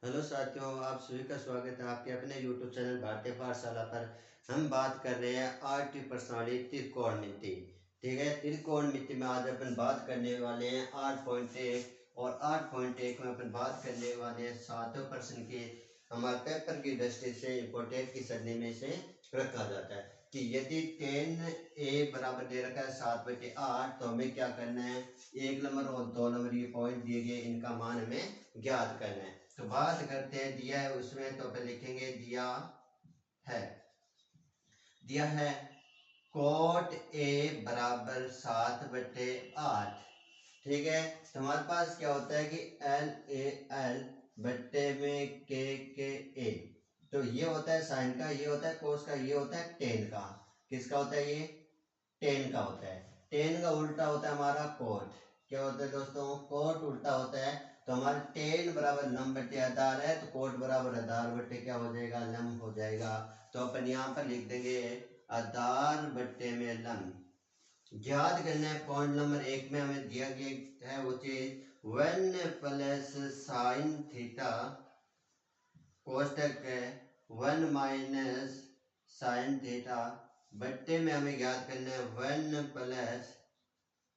Hello साथियों, आप सभी का स्वागत है आपके अपने यूट्यूब चैनल भारतीय पाठशाला पर। हम बात कर रहे हैं आर्ट प्रश्नावली त्रिकोणमिति। ठीक है, त्रिकोणमिति में आज अपन बात करने वाले हैं 8.1 और 8.1 में अपन बात करने वाले हैं सातवें प्रश्न के। हमारे पेपर की दृष्टि से इम्पोर्टेंट की सरणी में से रखा जाता है कि यदि 10a बराबर दे रखा है 7/8 तो हमें क्या करना है, 1 नंबर और 2 नंबर ये पॉइंट दिए गए, इनका मान हमें ज्ञात करना है। तो बात करते हैं, दिया है उसमें तो पहले लिखेंगे दिया है कोट ए बराबर 7/8। ठीक है, तो हमारे पास क्या होता है कि LAL बट्टे में के ए। तो ये होता है साइन का, ये होता है कोस का, ये होता है टेन का। किसका होता है? ये टेन का होता है। टेन का उल्टा होता है हमारा कोट। क्या होता है दोस्तों? कोट उल्टा होता है। तो हमारा टेन बराबर लम बट्टे आधार है, तो कोट बराबर आधार बट्टे क्या हो जाएगा? लम हो जाएगा। तो अपन यहाँ पर लिख देंगे आधार बट्टे में लम। याद करना है पॉइंट नंबर 1 में हमें दिया गया है वो चीज 1 प्लस साइन थीटा कोष्टक 1 माइनस साइन थीटा बट्टे में हमें याद करना है 1 प्लस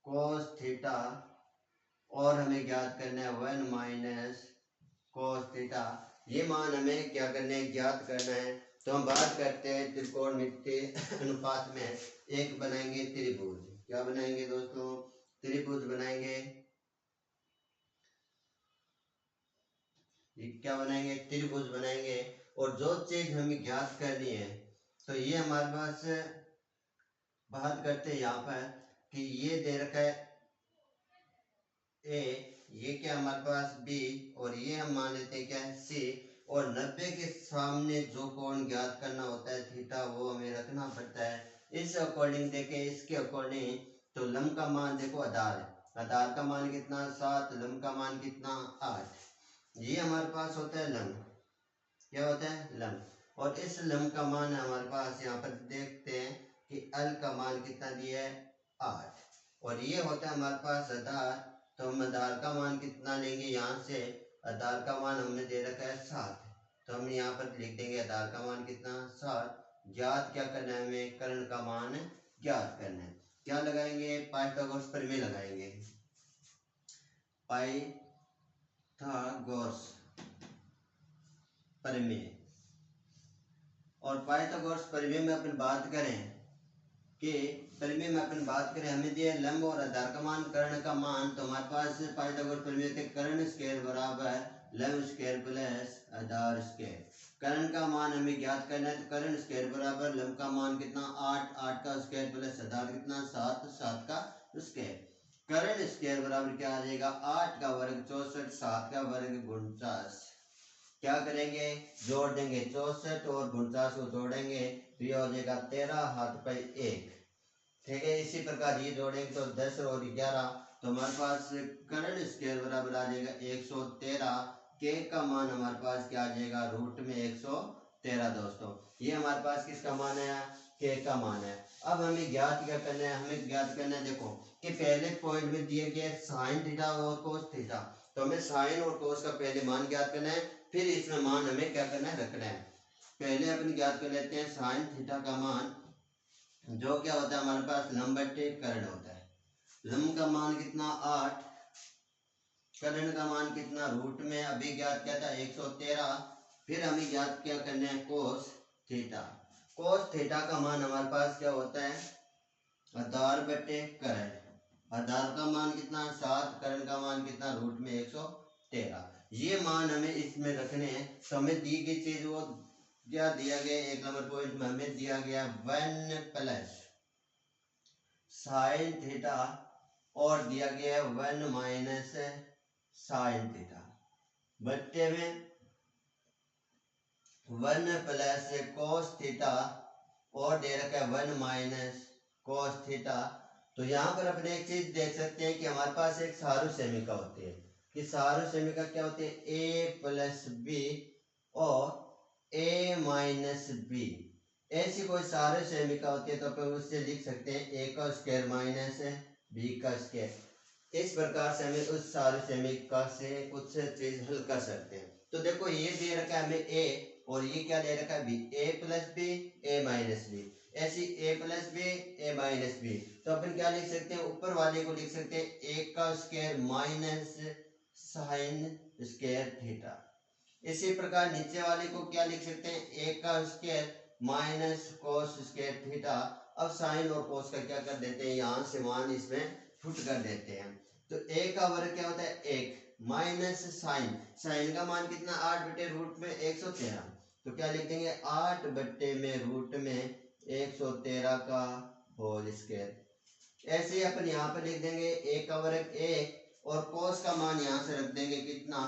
कोस थीटा और हमें ज्ञात करना है 1 माइनस कोस थीटा। ये मान हमें क्या करना है? ज्ञात करना है। तो हम बात करते हैं त्रिकोणमिति अनुपात में एक बनाएंगे त्रिभुज। क्या बनाएंगे दोस्तों? त्रिभुज बनाएंगे। क्या बनाएंगे? त्रिभुज बनाएंगे। और जो चीज हमें ज्ञात करनी है तो ये हमारे पास बात करते हैं यहाँ पर कि ये दे रखा है ए, ये क्या हमारे पास बी, और ये हम मान लेते हैं क्या है सी। और 90 के सामने जो कोण ज्ञात करना होता है थीटा, वो हमें रखना पड़ता है। इस अकॉर्डिंग देखें, इसके अकॉर्डिंग तो लम का मान देखो आधार है, आधार का मान कितना 7, लम का मान कितना 8। ये हमारे पास होता है लम। क्या होता है? लम। और इस लम का मान हमारे पास यहाँ पर देखते हैं कि एल का मान कितना दिया है 8। और ये होता है हमारे पास आधार। तो हम आधार का मान कितना लेंगे? यहाँ से आधार का मान हमने दे रखा है 7, तो हम यहाँ पर लिख देंगे आधार का मान कितना 7। ज्ञात क्या करना है हमें? कर्ण का मान ज्ञात करना है। क्या लगाएंगे? पाइथागोरस प्रमेय लगाएंगे। पाइथागोरस प्रमेय। और पाइथागोरस प्रमेय में अपन बात करें कि प्रमेय में अपन बात करें हमें दिया लंब और आधार का मान कर्ण का मान। तो हमारे पास पाइथागोरस प्रमेय के कर्ण स्क्वायर बराबर लंब स्क्वायर प्लस आधार स्क्वायर। कर्ण का मान हमें ज्ञात करना है, तो कर्ण स्क्वायर बराबर लंब का मान कितना 8, 8 का स्क्वायर प्लस आधार कितना 7, 7 का स्क्वायर। कर्ण स्क्वायर बराबर क्या आ जाएगा? 8 का वर्ग 64, 7 का वर्ग 49। क्या करेंगे? जोड़ देंगे 64 और 49 को जोड़ेंगे तो ये हो जाएगा 13 हाथ पे 1। ठीक है, इसी प्रकार ये जोड़ेंगे तो 10 और 11, तो हमारे पास कर्ण स्क्वायर बराबर आ जाएगा 113। के का मान हमारे पास क्या आ जाएगा? रूट में 113 दोस्तों। ये हमारे पास किसका मान है? के का मान है। अब हमें ज्ञात क्या करना है? हमें ज्ञात करना है देखो कि पहले पॉइंट में दिए गए साइन थीटा और कोस थीटा, तो हमें साइन और कोस का पहले मान ज्ञात करना है, फिर इसमें मान हमें क्या करना है? रखना है। पहले अपन ज्ञात कर लेते हैं साइन थीटा का मान, जो क्या होता है हमारे पास लंब बट्टे कर्ण होता है। लंब का मान कितना 8, कर्ण का मान कितना रूट में अभी ज्ञात किया था 113। फिर हमें ज्ञात क्या करना है? Cos theta. कोस थीटा का मान हमारे पास क्या होता है? आधार बट्टे कर्ण। आधार का मान कितना 7, कर्ण का मान कितना रूट में 113। ये मान हमें इसमें रखने हैं। तो हमें दी गई चीज वो क्या दिया गया? 1 नंबर पॉइंट में हमें दिया गया 1 प्लस साइन थीटा और दिया गया है 1 माइनस साइन थीटा बट्टे में 1 प्लस कोस थीटा और दे रखा है 1 माइनस कोस थीटा। तो यहाँ पर अपने एक चीज देख सकते हैं कि हमारे पास एक सार्वसेमिका होती है कि सार्वसेमिका क्या होती है? ए प्लस बी और ए माइनस बी। ऐसी कोई सार्वसेमिका होती है तो अपन उससे लिख सकते हैं ए का स्क्वायर माइनस बी का स्क्वायर। इस प्रकार से हमें उस सार्वसेमिका से कुछ चीज हल कर सकते हैं। तो देखो ये दे रखा है हमें ए और ये क्या दे रखा है बी, ए प्लस बी ए माइनस बी, ऐसी ए प्लस बी ए माइनस बी। तो अपन क्या लिख सकते हैं, ऊपर वाले को लिख सकते हैं ए का square minus sine square theta. इसी प्रकार नीचे वाले को क्या लिख सकते हैं, ए का square minus cos square theta. अब साइन और कोस का क्या कर देते हैं, यहाँ से मान इसमें फुट कर देते हैं। तो ए का वर्ग क्या होता है, एक माइनस साइन, साइन का मान कितना 8 बटे रूट में 113। तो क्या लिख देंगे 8 बटे में रूट में 113 का होल स्क्वायर। ऐसे ही अपन यहाँ पे लिख देंगे ए का वर्ग 1 और कोस का मान यहाँ से रख देंगे कितना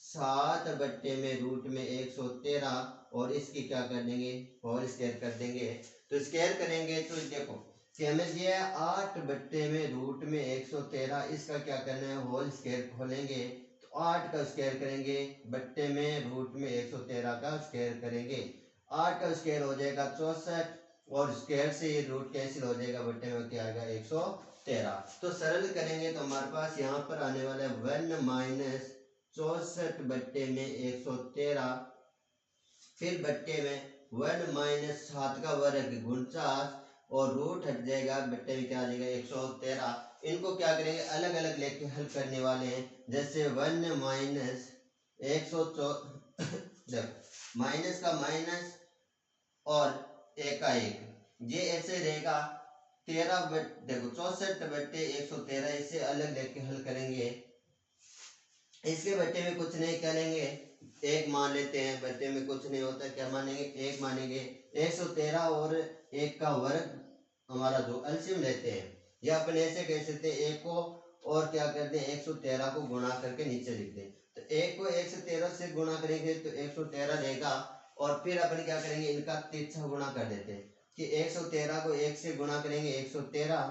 7 बटे में रूट में 113 और इसकी क्या कर देंगे होल स्क्वायर कर देंगे। तो स्क्वायर करेंगे तो देखो कि हमें दिया है 8 बट्टे में रूट में 113, इसका क्या करना है होल स्क्वायर खोलेंगे तो 8 का स्क्वायर करेंगे बट्टे में रूट में 113 का स्क्वायर करेंगे, 8 का स्क्वायर हो जाएगा 64 और स्क्वायर से ये रूट कैंसिल हो जाएगा, बट्टे में क्या आएगा 113। तो सरल करेंगे तो हमारे पास यहाँ पर आने वाला है 1 माइनस 64 बट्टे में 113, फिर बट्टे में 1 माइनस 7 का वर्ग 49 और रूट हट जाएगा, बट्टे में क्या आ जाएगा 113। इनको क्या करेंगे अलग अलग लेके हल करने वाले हैं। जैसे 1 माइनस 104 माइनस का माइनस और एक का एक, ये ऐसे रहेगा 13 देखो 64 बट्टे 113, इसे अलग लेके हल करेंगे। इसके बट्टे में कुछ नहीं करेंगे, एक मान लेते हैं, बट्टे में कुछ नहीं होता, क्या मानेंगे एक मानेंगे। 113 और एक का वर्ग हमारा जो एलसीएम लेते हैं, या अपन ऐसे कह सकते हैं एक को और क्या करते हैं 113 को गुणा करके नीचे लिख दें। तो एक को 113 से गुणा करेंगे तो 113 रहेगा और फिर अपन क्या करेंगे इनका तिरछा गुणा कर देते हैं कि 113 को 1 से गुणा करेंगे 113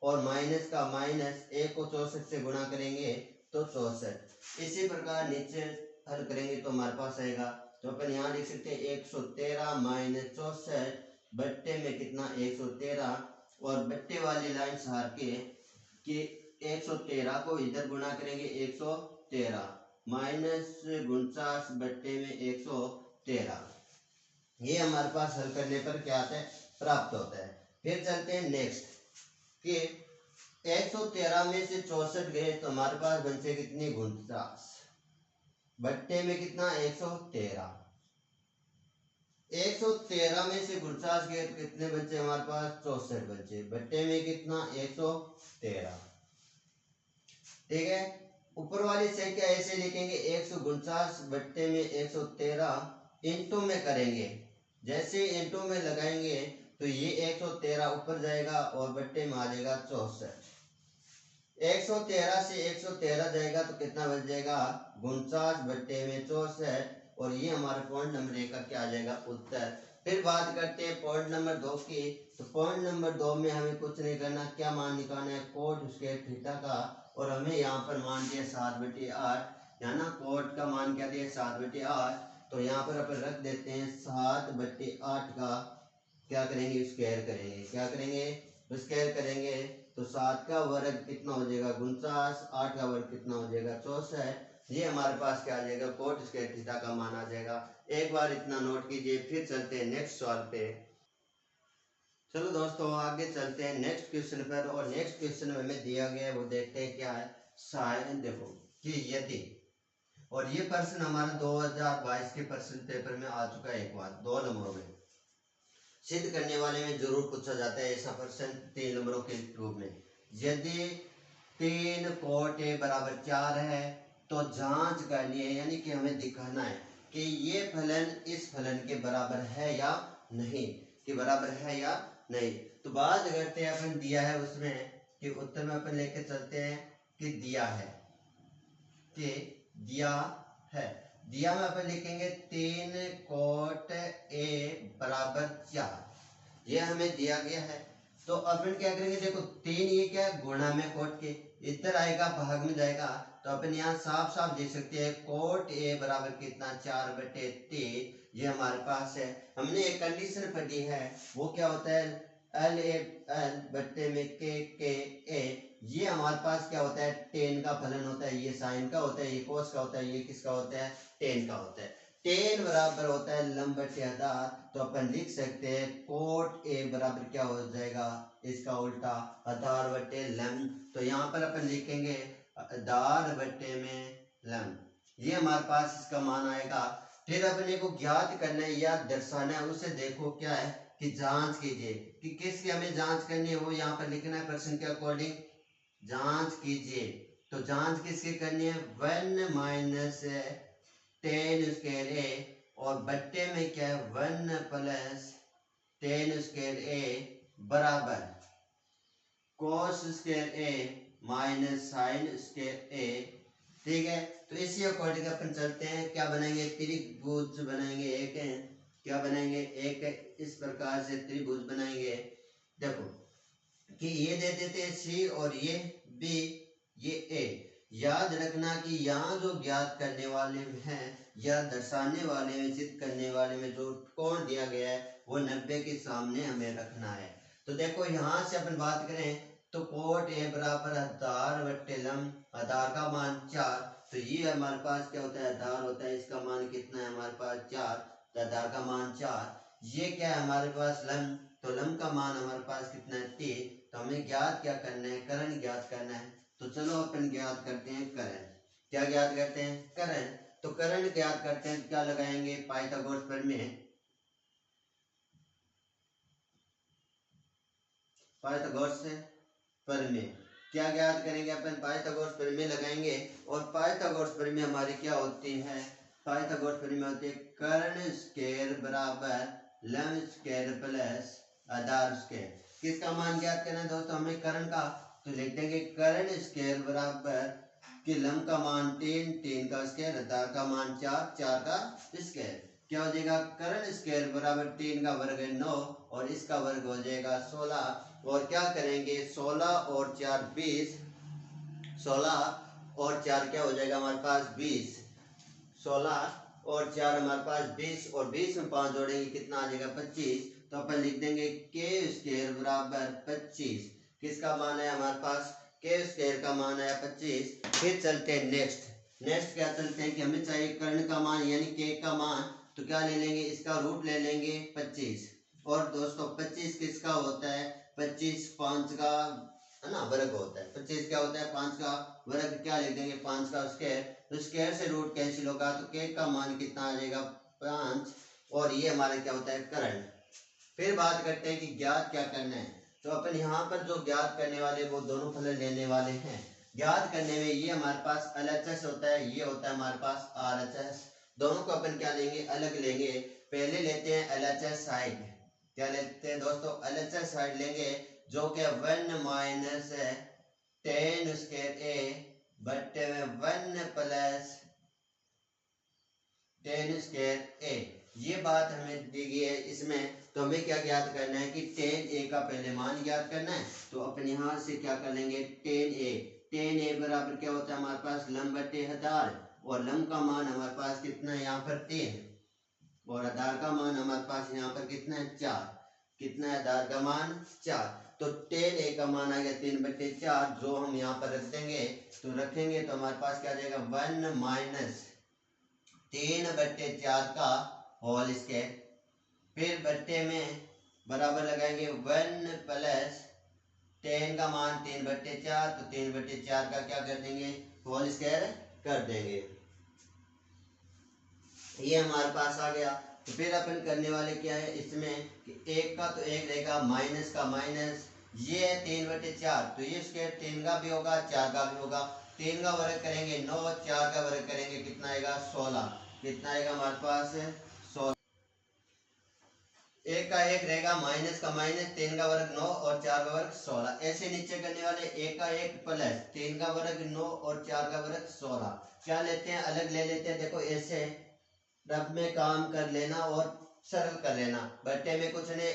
और माइनस का माइनस, एक को 64 से गुणा करेंगे तो 64। इसी प्रकार नीचे हल करेंगे तो हमारे पास आएगा, तो अपन यहाँ लिख सकते हैं 113 माइनस 64 बट्टे में कितना 113 और बट्टे वाली लाइन सहार के कि 113 को इधर गुणा करेंगे 113 माइनस 49 बट्टे में 113। ये हमारे पास हल करने पर क्या आता है प्राप्त होता है। फिर चलते हैं नेक्स्ट कि 113 में से 64 गए तो हमारे पास बचे कितनी 49 बट्टे में कितना 113। 113 में से 49 गए तो कितने बचे हमारे पास 64 बचे, बट्टे में कितना 113। ठीक है, ऊपर वाली संख्या ऐसे लिखेंगे 149 बट्टे में 113 इंटू में करेंगे, जैसे इंटू में लगाएंगे तो ये 113 ऊपर जाएगा और बट्टे में आ जाएगा 64। 113 से 113 जाएगा तो कितना बच जाएगा 49 बट्टे में 64 और ये हमारा पॉइंट नंबर 1 का क्या आ जाएगा उत्तर। फिर बात करते हैं पॉइंट नंबर 2 की। तो पॉइंट नंबर 2 में हमें कुछ नहीं करना, क्या मान निकालना है कोट स्क्वायर थीटा का, और हमें यहाँ पर मान दिया 7/8, है ना। कोट का मान क्या दिया 7/8, तो यहाँ पर अपन रख देते हैं 7/8 का क्या करेंगे स्क्वायर करेंगे, क्या करेंगे स्क्वायर करेंगे तो 7 का वर्ग कितना हो जाएगा 49, 8 का वर्ग कितना हो जाएगा 64। ये हमारे पास क्या आ जाएगा कोट स्क्वायर थीटा का मान आ जाएगा। एक बार इतना नोट कीजिए। फिर चलते हैं नेक्स्ट सवाल पे। चलो दोस्तों आगे चलते हैं नेक्स्ट क्वेश्चन पर, और नेक्स्ट क्वेश्चन में हमें दिया गया है वो देखते हैं क्या है। साइन देखो कि यदि, और ये प्रश्न हमारा 2022 के प्रश्न पेपर में आ चुका है एक बार 2 नंबरों में, सिद्ध करने वाले में जरूर पूछा जाता है ऐसा प्रश्न 3 नंबरों के रूप में। यदि 3 कोट ए बराबर 4 है तो जांच करनी है, यानी कि हमें दिखाना है कि ये फलन इस फलन के बराबर है या नहीं, कि बराबर है या नहीं। तो बात करते हैं अपन दिया है उसमें कि उत्तर में अपन लेके चलते हैं कि दिया है, कि दिया है, दिया में अपन लिखेंगे 3 कोट ए बराबर 4, ये हमें दिया गया है। तो अपन क्या करेंगे देखो 3 ये क्या गुणा में कोट के इधर आएगा भाग में जाएगा, तो अपन यहाँ साफ साफ देख सकते हैं कोट ए बराबर कितना 4/3, ये हमारे पास है। हमने एक कंडीशन पढ़ी है वो क्या होता है एल ए एल बट्टे में के ए, ये हमारे पास क्या होता है, टेन का फलन होता है, ये साइन का होता है, ये कोस का होता है, ये किसका होता है, टेन का होता है। टेन बराबर होता है लंब बटे आधार, तो अपन लिख सकते हैं कोट ए बराबर क्या हो जाएगा, इसका उल्टा आधार बटे लंब। तो यहाँ पर अपन लिखेंगे आधार बटे में लंब, ये हमारे पास इसका मान आएगा। फिर अपने को ज्ञात करना है या दर्शाना है, उसे देखो क्या है कि जांच कीजिए कि किसकी हमें जांच करनी है, वो यहाँ पर लिखना है प्रश्न के अकॉर्डिंग, जांच कीजिए। तो जांच किसकी करनी है, 1 माइनस टेन स्क्वायर ए, और बट्टे में क्या है 1 प्लस टेन स्क्वायर ए बराबर कोस स्क्वायर ए माइनस साइन स्क्वायर ए। ठीक है, तो इसी अकॉर्डिंग अपन चलते हैं, क्या बनाएंगे, त्रिभुज बनाएंगे एक, क्या बनाएंगे, एक इस प्रकार से त्रिभुज बनाएंगे। देखो कि ये दे देते हैं सी और ये बी, ये ए। याद रखना कि यहाँ जो ज्ञात करने वाले हैं या दर्शाने वाले में, सिद्ध करने वाले में जो कोण दिया गया है वो 90 के सामने हमें रखना है। तो देखो यहाँ से अपन बात करें तो कोट ए बराबर आधार बट्टे लंब, आधार का मान 4, तो ये हमारे पास क्या होता है, आधार होता है, इसका मान कितना है हमारे पास 4, तो आधार का मान 4। ये क्या है हमारे पास लंब, तो लंब का मान हमारे पास कितना है 3। तो हमें ज्ञात क्या करना है, करण ज्ञात करना है। तो चलो अपन ज्ञात करते हैं करण। क्या ज्ञात करते हैं, करण। तो करण ज्ञात करते हैं, क्या लगाएंगे, पाइथागोरस प्रमेय, पाइथागोरस प्रमेय। क्या ज्ञात करेंगे अपन, पाइथागोरस प्रमेय लगाएंगे। और पाइथागोरस प्रमेय हमारी क्या होती है, पाइथागोरस प्रमेय होती है कर्ण स्क्वायर बराबर लंब स्क्वायर प्लस आधार स्क्वायर। किसका मान ज्ञात करना है दोस्तों, हमें कर्ण का, तो लिख देंगे कर्ण स्क्वायर बराबर कि लंब का मान 3, 3 का स्क्वायर, आधार का मान 4, 4 का स्क्वायर। क्या हो जाएगा, कर्ण स्क्वायर बराबर 3 का वर्ग है 9, और इसका वर्ग हो जाएगा 16। और क्या करेंगे 16 और 4 20, 16 और 4 क्या हो जाएगा हमारे पास 20, 16 और 4 हमारे पास 20, और 20 में 5 जोड़ेंगे कितना आ जाएगा 25। तो अपन लिख देंगे के स्क्वायर बराबर 25। किसका मान है हमारे पास, के स्क्वायर का मान है 25। फिर चलते हैं नेक्स्ट क्या चलते हैं कि हमें चाहिए कर्ण का मान यानी के का मान, तो क्या ले लेंगे, इसका रूट ले लेंगे 25। और दोस्तों 25 किसका होता है, 25 5 का है ना वर्ग होता है, 25 क्या होता है 5 का वर्ग, क्या लिख देंगे 5 का स्क्वायर। तो स्क्वायर से रूट कैंसिल होगा, तो के का मान कितना आ जाएगा 5, और ये हमारा क्या होता है कर्ण। फिर बात करते हैं कि ज्ञात क्या करना है। तो अपन यहाँ पर जो ज्ञात करने वाले वो दोनों फलन लेने वाले हैं। ज्ञात करने में ये हमारे पास LHS होता है, ये होता है हमारे पास RHS। दोनों को अपन क्या लेंगे, अलग लेंगे। पहले लेते हैं LHS साइड, क्या लेते हैं दोस्तों, LHS साइड लेंगे, जो कि 1 माइनस 10 स्क्वायर ए बट्टे में 1 प्लस 10 स्क्वायर ए। ये बात हमें दी गई है इसमें, तो हमें क्या ज्ञात करना है कि 10 a का पहले मान ज्ञात करना है। तो अपन यहाँ से क्या कर लेंगे 10 a बराबर क्या होता है हमारे पास लंब बटे आधार, और लंब का मान हमारे पास कितना है यहाँ पर 3, और आधार का मान हमारे पास यहाँ पर कितना है 4। कितना है आधार का मान 4, तो 10 a का मान आ गया 3/4, जो हम यहाँ पर रख देंगे। तो रखेंगे तो हमारे पास क्या आ जाएगा 1 माइनस 3/4 का होल स्क्वायर। फिर बट्टे में बराबर लगाएंगे 1 प्लस 10 का मान 3/4, तो 3/4 का क्या कर देंगे होल स्क्वायर कर देंगे। ये हमारे पास आ गया। तो फिर अपन करने वाले क्या है इसमें कि एक का तो एक रहेगा, माइनस का माइनस, ये है 3/4, तो ये स्क्वायर 3 का भी होगा 4 का भी होगा। 3 का वर्ग करेंगे 9, 4 का वर्ग करेंगे कितना आएगा 16। कितना आएगा हमारे पास 16। एक का एक रहेगा, माइनस का माइनस, 3 का वर्ग 9 और 4 का वर्ग 16। ऐसे नीचे करने वाले एक का एक प्लस 3 का वर्ग 9 और 4 का वर्ग 16। क्या लेते हैं, अलग ले लेते हैं। देखो ऐसे रब में काम कर लेना और सरल कर लेना। बट्टे में कुछ नहीं,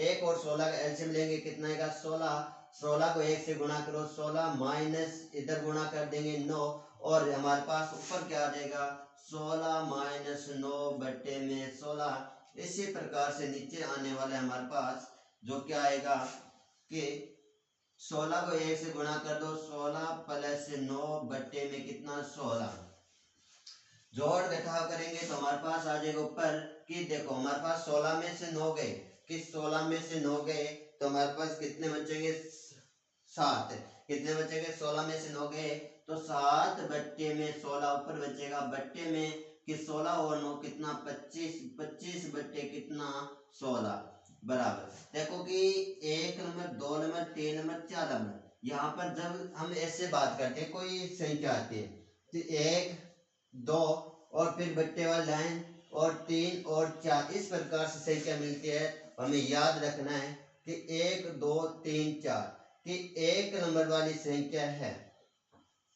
एक और 16 का एलसीएम लेंगे, कितना आएगा 16। 16 को 1 से गुणा करो 16, माइनस इधर गुणा कर देंगे 9, और हमारे पास ऊपर क्या आ जाएगा 16 माइनस 9 बट्टे में 16। इसी प्रकार से नीचे आने वाला हमारे पास जो क्या आएगा कि 16 को 1 से गुणा कर दो, 16 प्लस 9 बट्टे में कितना 16। जोड़ घटाव करेंगे तो हमारे पास आ जाएगा ऊपर कि देखो हमारे पास 16 में से 9 गए, कि 16 में से 9 गए तो हमारे पास कितने बचेंगे 7। कितने बचेंगे 16 में से 9 गए तो 7 बट्टे में 16 ऊपर बचेगा बट्टे में कि 16 और 9 कितना 25, 25 बट्टे कितना 16 बराबर। देखो कि 1 नंबर 2 नंबर 3 नंबर 4 नंबर, यहाँ पर जब हम ऐसे बात करते हैं कोई संख्या आती है तो 1 2 और फिर बट्टे वाली लाइन और 3 और 4 इस प्रकार से संख्या मिलती है। हमें याद रखना है कि 1 2 3 4 कि 1 नंबर वाली संख्या है,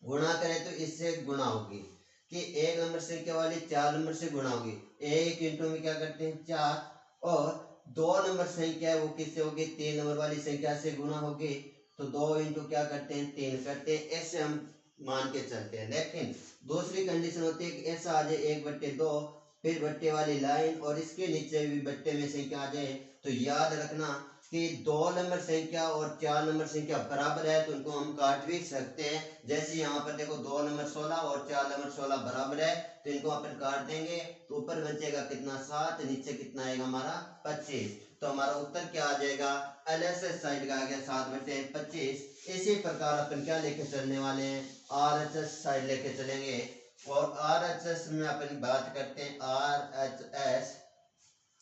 गुणा करें तो इससे गुणा होगी कि 1 नंबर संख्या वाली 4 नंबर से गुणा होगी, 1 इंटू में क्या करते हैं 4, और 2 नंबर संख्या है वो किससे होगी 3 नंबर वाली संख्या से गुणा होगी, तो 2 इंटू क्या करते हैं 3 करते हैं, ऐसे हम मान के चलते हैं। लेकिन दूसरी कंडीशन होती है कि ऐसा आ जाए 1/2 फिर बट्टे वाली लाइन और इसके नीचे भी बट्टे में संख्या आ जाए, तो याद रखना कि 2 नंबर संख्या और 4 नंबर संख्या बराबर है तो उनको हम काट भी सकते हैं। जैसे यहाँ पर देखो 2 नंबर 16 और 4 नंबर 16 बराबर है तो इनको अपन काट देंगे तो ऊपर बचेगा कितना 7, नीचे कितना आएगा हमारा 25। तो हमारा उत्तर क्या आ जाएगा LHS साइड का आ गया 7/25। इसी प्रकार अपन क्या लेके चलने वाले हैं RHS साइड लेके चलेंगे, और RHS में अपन बात करते हैं RHS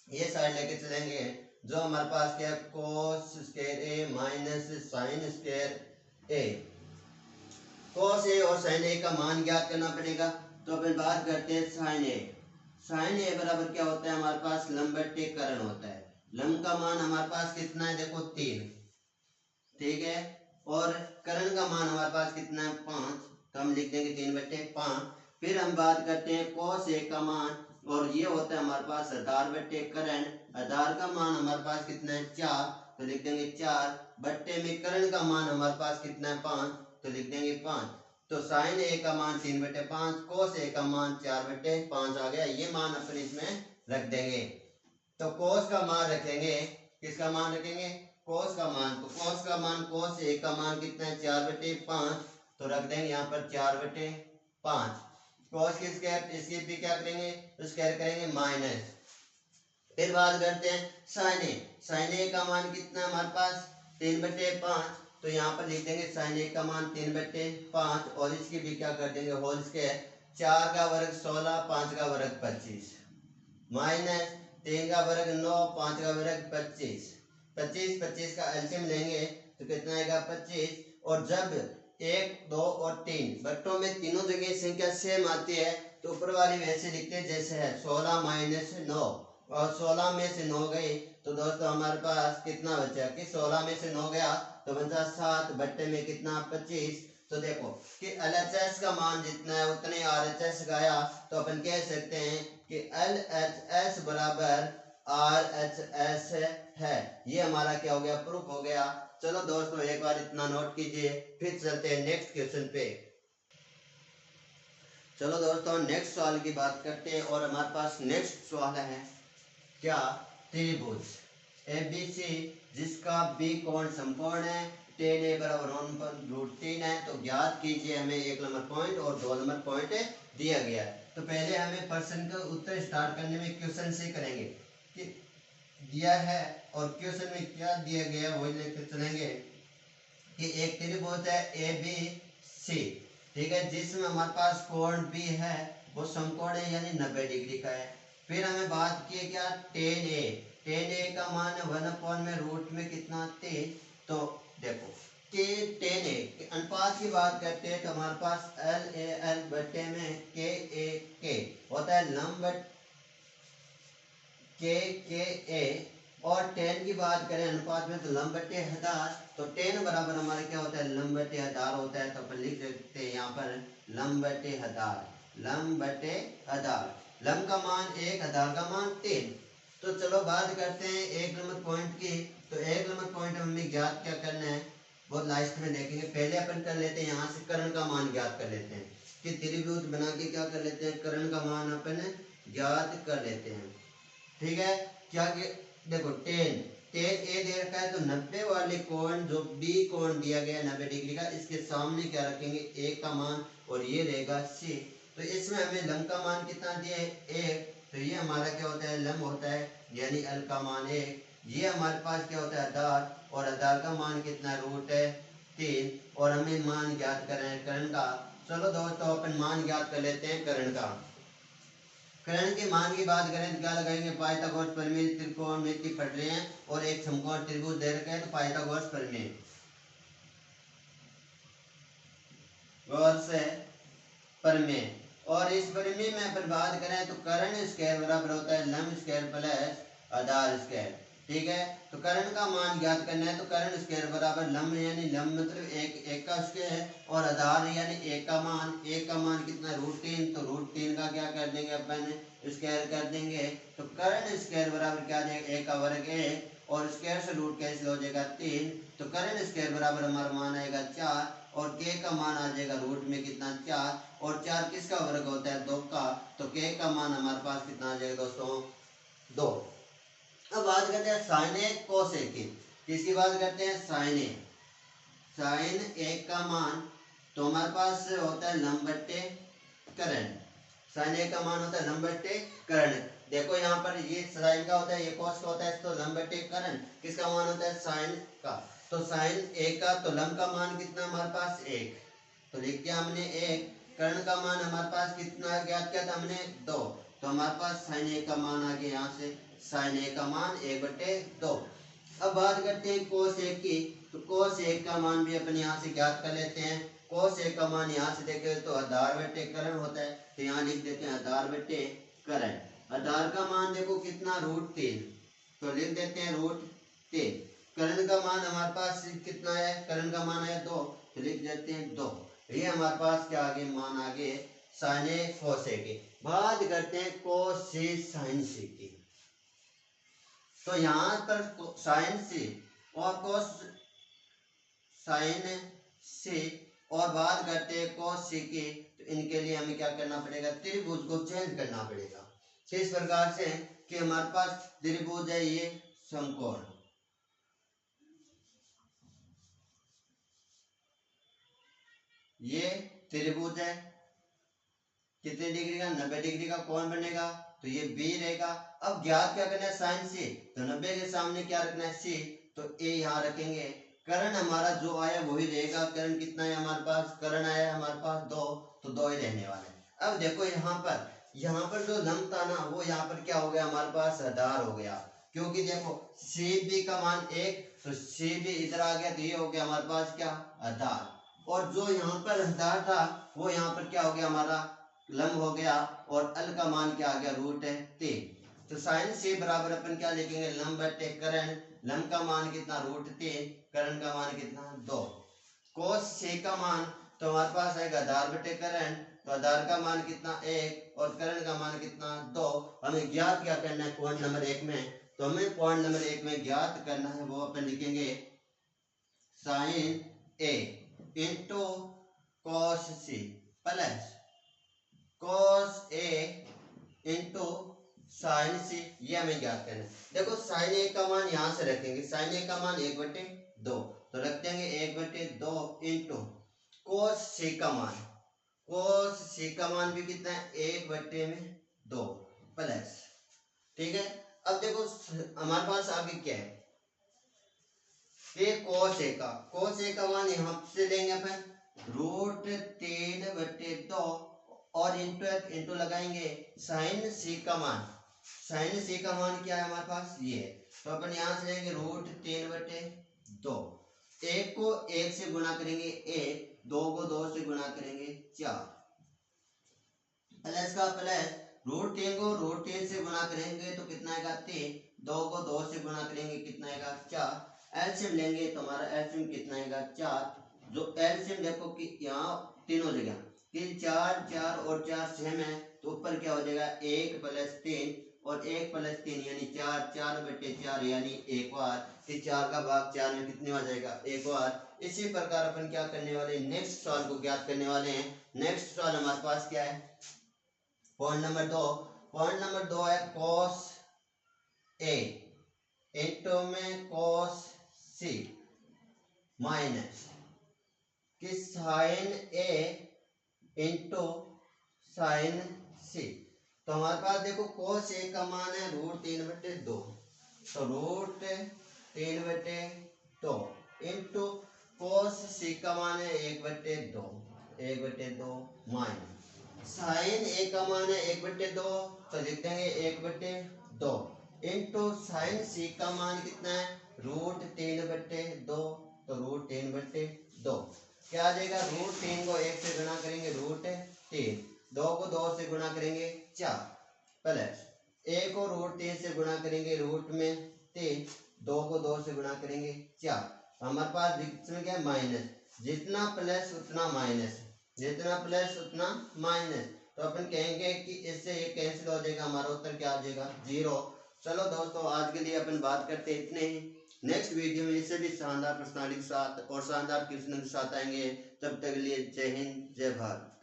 ये साइड लेके चलेंगे जो हमारे पास क्या है cos square a minus sine square a। cos a और sin a का मान ज्ञात करना पड़ेगा, तो अपन बात करते हैं sin a। sin a बराबर क्या होता है हमारे पास लंब बट्टे करण होता है। लंब का मान हमारे पास कितना है देखो 3, ठीक है, और करण का मान हमारे पास कितना है 5, तो हम लिख देंगे 3/5। फिर हम बात करते हैं cos a का मान, और ये होता है हमारे पास आधार बट्टे करण। आधार का मान हमारे पास कितना है 4, तो लिख देंगे 4 बट्टे में करण का मान हमारे पास कितना है 5, तो लिख देंगे 5। तो sin a का मान 3/5, cos a का मान 4/5 आ गया, ये मान अपन इसमें रख देंगे। तो cos का मान रखेंगे, किसका मान रखेंगे cos का मान, तो cos का मान cos a का मान कितना है 4/5, तो रख देंगे यहाँ पर 4/5। cos की स्क्वायर इसकी भी क्या करेंगे स्क्वायर करेंगे माइनस। फिर बात करते हैं sin a का मान कितना है हमारे पास 3/5, तो यहाँ पर लिख देंगे sin a का मान 3/5 और इसकी भी क्या कर देंगे होल स्क्वायर, 4 का वर्ग 16, 5 का वर्ग 25 माइनस 3 का वर्ग 9, 5 का वर्ग 25। 25 का एलसीएम लेंगे तो कितना आएगा 25, और जब 1 2 और 3 बट्टों में तीनों जगह संख्या सेम आती है तो ऊपर वाली वैसे लिखते हैं जैसे है 16 माइनस 9, और 16 में से 9 गए तो दोस्तों हमारे पास कितना बचा कि 16 में से 9 गया तो बचा 7 बट्टे में कितना 25। तो देखो कि LHS का मान जितना है उतने RHS गया, तो अपन कह सकते हैं कि LHS बराबर RHS है। ये हमारा क्या हो गया प्रूफ हो गया। चलो दोस्तों एक बार इतना नोट कीजिए, फिर चलते हैं नेक्स्ट क्वेश्चन पे। चलो दोस्तों नेक्स्ट सवाल की बात करते हैं, और हमारे पास नेक्स्ट सवाल है क्या त्रिभुज ABC जिसका B कोण समकोण है, tan A बराबर 1/√3 है, तो ज्ञात कीजिए। हमें 1 नंबर पॉइंट और 2 नंबर पॉइंट दिया गया है। तो पहले हमें प्रश्न का उत्तर स्टार्ट करने में क्वेश्चन से करेंगे कि दिया है और क्वेश्चन में क्या दिया गया वही लेकर चलेंगे कि एक त्रिभुज है ABC, ठीक है, जिसमें हमारे पास कोण B है वो समकोण है यानी 90 डिग्री का है। फिर हमें बात की क्या tan A का मान 1 में रूट में कितना 3, तो देखो कि tan A के अनुपात की बात करते हैं तो हमारे पास LAL बट्टे में KAK होता है लंब KKA, और tan की बात करें अनुपात में तो लंब बट्टे 1000, तो tan बराबर हमारे क्या होता है लंब बट्टे 1000 होता है, तो अपन लिख सकते हैं यहाँ पर लंब बट्टे 1000, लंब बट्टे 1000, लंब का मान 1, 1000 का मान 3। तो चलो बात करते हैं 1 नंबर पॉइंट की। तो 1 नंबर पॉइंट हमें ज्ञात क्या करना है वो लास्ट में देखेंगे। पहले अपन कर लेते हैं यहाँ से कर्ण का मान ज्ञात कर लेते हैं कि त्रिभुज बना के क्या कर लेते हैं कर्ण का मान अपन ज्ञात कर लेते हैं, ठीक है। क्या कि देखो tan टेन ए दे रखा है तो 90 वाले कोण जो बी कोण दिया गया 90 डिग्री का, इसके सामने क्या रखेंगे ए का मान और ये रहेगा सी। तो इसमें हमें लंब का मान कितना दिया है एक, तो ये हमारा क्या होता है लंब होता है यानी एल का मान एक। ये हमारे पास क्या होता है आधार, और आधार का मान कितना रूट है 3, और हमें मान ज्ञात करना है कर्ण का। चलो दोस्तों अपन मान ज्ञात कर लेते हैं कर्ण का। कर्ण के मान की बात करें तो क्या लगाएंगे पाइथागोरस प्रमेय, त्रिकोणमिति पढ़ रहे हैं और एक समकोण त्रिभुज दे रखा है तो पाइथागोरस प्रमेय गौर से प्रमेय। और इस प्रमेय में अपन बात करें तो कर्ण स्क्वायर बराबर होता है लंब स्क्वायर प्लस आधार स्क्वायर। ठीक है, तो कर्ण का मान ज्ञात करना है तो कर्ण स्क्वायर बराबर लंब यानी लंब मतलब एक का स्क्वायर और आधार यानी एक का मान कितना √3, तो √3 का क्या कर देंगे अपन स्क्वायर कर देंगे। तो कर्ण स्क्वायर बराबर क्या देगा एक का वर्ग एक और स्क्वायर से रूट कैंसिल हो जाएगा 3, तो कर्ण स्क्वायर बराबर हमारा मान आएगा 4 और के का मान आ जाएगा रूट में कितना 4, और 4 किसका वर्ग होता है 2 का, तो के का मान हमारे पास कितना आ जाएगा दोस्तों 2। अब बात करते हैं साइन ए कोस ए की, किसकी बात करते हैं साइन ए। साइन ए का मान तो हमारे पास होता है लंब बट्टे कर्ण। साइन ए का मान होता है लंब बट्टे कर्ण। देखो यहाँ पर ये साइन का होता है ये कोस का होता है, तो लंब बट्टे कर्ण किसका मान होता है साइन का। तो साइन ए का तो लंब का मान कितना हमारे पास 1, तो लिख दिया हमने 1। कर्ण का मान हमारे पास कितना ज्ञात किया था हमने 2, तो हमारे पास साइन ए का मान आ गया यहाँ से साइन ए का मान 1/2। अब बात करते हैं कोस ए की, तो कोस ए का मान भी अपन यहाँ से ज्ञात कर लेते हैं। कोस ए का मान यहाँ से देखे तो आधार बट्टे कर्ण होता है, तो यहाँ लिख देते हैं आधार बट्टे कर्ण। आधार का मान देखो कितना √3, तो लिख देते हैं √3। कर्ण का मान हमारे पास कितना है कर्ण का मान है 2, तो लिख देते हैं 2। ये हमारे पास क्या आगे मान आगे साइन ए कोस ए की। बात करते हैं कोस सी साइन सी की, तो यहाँ पर साइन सी और कोस साइन सी और बात करते हैं कोस सी की, तो इनके लिए हमें क्या करना पड़ेगा त्रिभुज को चेंज करना पड़ेगा। किस प्रकार से कि हमारे पास त्रिभुज है ये समकोण, ये त्रिभुज है कितने डिग्री का 90 डिग्री का कोण बनेगा, तो ये बी रहेगा। अब ज्ञात क्या करना है साइन सी, तो 90 के सामने क्या रखना है सी, तो ए यहाँ रखेंगे। कर्ण हमारा जो आया वही रहेगा, कर्ण कितना है हमारे पास कर्ण आया हमारे पास 2, तो 2 ही रहने वाले। अब देखो यहाँ पर जो लंब था ना वो यहाँ पर क्या हो गया हमारे पास आधार हो गया, क्योंकि देखो सी बी का मान 1, तो सी बी इधर आ गया, तो ये हो गया हमारे पास क्या आधार, और जो यहाँ पर आधार था वो यहाँ पर क्या हो गया हमारा लंब हो गया, और अल का मान क्या आ गया √3। तो साइन सी बराबर अपन क्या लिखेंगे लंब बट्टे कर्ण, लंब का मान कितना √3, कर्ण का मान कितना 2। कोस सी का मान तो हमारे पास आएगा आधार बट्टे कर्ण, तो आधार का मान कितना 1 और कर्ण का मान कितना 2। हमें ज्ञात क्या करना है पॉइंट नंबर 1 में, तो हमें पॉइंट नंबर 1 में ज्ञात करना है वो अपन लिखेंगे sine A into cos C plus cos A into sine C, ये हमें ज्ञात करना है। देखो साइन ए का मान यहाँ से रखेंगे, साइन ए का मान 1/2, तो रख देंगे 1/2 इंटू कोस सी का मान, कोस सी का मान भी कितना है 1/2 प्लस। ठीक है, अब देखो हमारे पास आगे क्या है ये कोस ए का मान यहाँ से लेंगे अपन √3/2 और इंटू लगाएंगे साइन सी का मान। साइन सी का मान क्या है हमारे पास ये, तो अपन यहाँ से लेंगे √3/2। 1 को 1 से गुणा करेंगे 1, 2 को 2 से गुणा करेंगे 4, प्लस का प्लस √3 को √3 से गुणा करेंगे तो कितना आएगा 3, 2 को 2 से गुणा करेंगे कितना आएगा 4, एलसीएम लेंगे तो हमारा एलसीएम कितना आएगा 4। जो एलसीएम देखो कि यहाँ तीनों जगह कि 4 4 और 4 सेम है, तो ऊपर क्या हो जाएगा 1 + 3 और 1 + 3 यानी 4, 4/4 यानी 1 बार, फिर 4 का भाग 4 में कितने आ जाएगा 1 बार। इसी प्रकार अपन क्या करने वाले नेक्स्ट सवाल को ज्ञात करने वाले हैं। नेक्स्ट सवाल हमारे पास क्या है पॉइंट नंबर 2 है कोस ए इंटू में cos c माइनस कि sine a into sine c। तो हमारे पास देखो cos a का मान है √3/2, तो √3/2 इंटू cos c का मान है 1/2 माइनस साइन a का मान है 1/2, तो लिख देंगे 1/2 इंटू साइन c का मान कितना है √3/2, तो √3/2 क्या आ जाएगा। √3 को 1 से गुणा करेंगे √3, 2 को 2 से गुणा करेंगे 4, प्लस 1 को √3 से गुणा करेंगे √3, 2 को 2 से गुणा करेंगे 4। हमारे पास इसमें क्या है माइनस, जितना प्लस उतना माइनस, जितना प्लस उतना माइनस, तो अपन कहेंगे कि इससे ये कैंसिल हो जाएगा, हमारा उत्तर क्या आ जाएगा 0। चलो दोस्तों आज के लिए अपन बात करते हैं इतने ही। नेक्स्ट वीडियो में इससे भी शानदार प्रश्नावली के साथ और शानदार क्वेश्चन के साथ आएंगे। तब तक के लिए जय हिंद जय भारत।